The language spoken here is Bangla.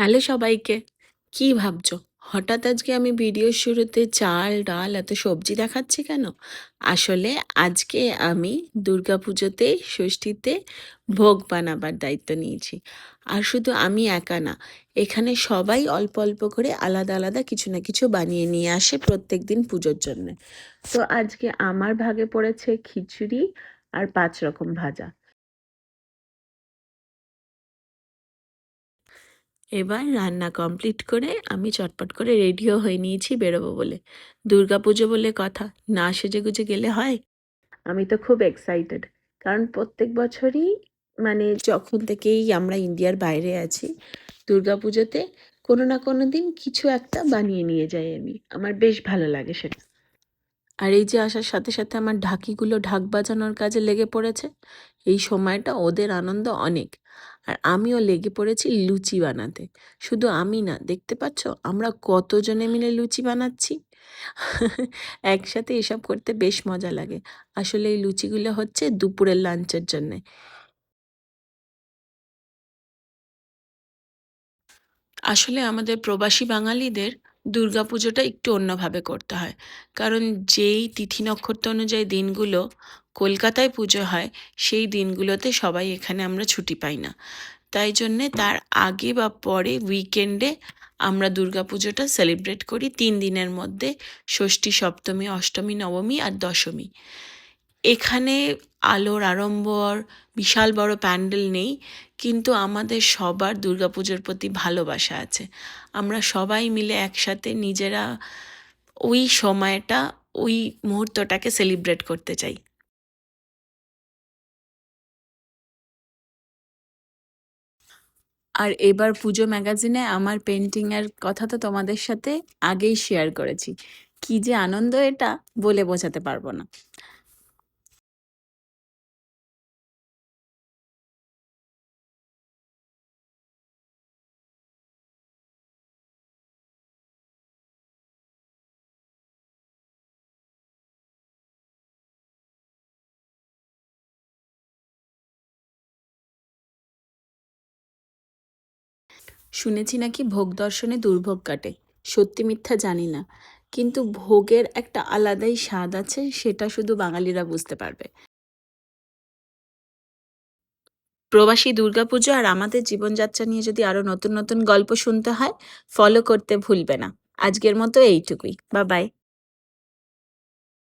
হ্যালো সবাইকে। কি ভাবছো? হঠাৎ আজকে আমি ভিডিওর শুরুতে চাল, ডাল এত সবজি দেখাচ্ছি কেন? আসলে আজকে আমি দুর্গাপুজোতে, ষষ্ঠীতে ভোগ বানাবার দায়িত্ব নিয়েছি। আর শুধু আমি একা না, এখানে সবাই অল্প অল্প করে আলাদা আলাদা কিছু না কিছু বানিয়ে নিয়ে আসে প্রত্যেকদিন পুজোর জন্যে। তো আজকে আমার ভাগে পড়েছে খিচুড়ি আর ৫ রকম ভাজা। এবার রান্না কমপ্লিট করে আমি চটপট করে রেডিও হয়ে নিয়েছি বেরোবো বলে। দুর্গাপুজো বলে কথা, না সেজেগুজে গেলে হয়? আমি তো খুব এক্সাইটেড, কারণ প্রত্যেক বছরই মানে যখন থেকেই আমরা ইন্ডিয়ার বাইরে আছি, দুর্গাপুজোতে কোনো না কোনো দিন কিছু একটা বানিয়ে নিয়ে যাই আমি। আমার বেশ ভালো লাগে সেটা। আর এই যে আসার সাথে সাথে আমার ঢাকিগুলো ঢাক বাজানোর কাজে লেগে পড়েছে। এই সময়টা ওদের আনন্দ অনেক। আর আমিও লেগে পড়েছি লুচি বানাতে। শুধু আমি না, দেখতে পাচ্ছ আমরা কতজনে মিলে লুচি বানাচ্ছি। একসাথে এসব করতে বেশ মজা লাগে। আসলে এই লুচিগুলো হচ্ছে দুপুরের লাঞ্চের জন্যে। আসলে আমাদের প্রবাসী বাঙালিদের দুর্গাপুজোটা একটু অন্যভাবে করতে হয়। কারণ যেই তিথি নক্ষত্র অনুযায়ী দিনগুলো কলকাতায় পুজো হয়, সেই দিনগুলোতে সবাই এখানে আমরা ছুটি পাই না। তাই জন্যে তার আগে বা পরে উইকেন্ডে আমরা দুর্গাপুজোটা সেলিব্রেট করি ৩ দিনের মধ্যে, ষষ্ঠী, সপ্তমী, অষ্টমী, নবমী আর দশমী। এখানে আলোর আড়ম্বর, বিশাল বড় প্যান্ডেল নেই, কিন্তু আমাদের সবার দুর্গাপুজোর প্রতি ভালোবাসা আছে। আমরা সবাই মিলে একসাথে নিজেরা ওই সময়টা, ওই মুহূর্তটাকে সেলিব্রেট করতে চাই। আর এবার পুজো ম্যাগাজিনে আমার পেন্টিংয়ের কথা তো তোমাদের সাথে আগেই শেয়ার করেছি। কি যে আনন্দ এটা, বলে বোঝাতে পারবো না। শুনেছি নাকি ভোগ দর্শনে দুর্ভোগ কাটে। সত্যি মিথ্যা জানি না, কিন্তু ভোগের একটা আলাদাই স্বাদ আছে, সেটা শুধু বাঙালিরা বুঝতে পারবে। প্রবাসী দুর্গাপুজো আর আমাদের জীবনযাত্রা নিয়ে যদি আরো নতুন নতুন গল্প শুনতে হয়, ফলো করতে ভুলবে না। আজকের মতো এইটুকুই। Bye bye.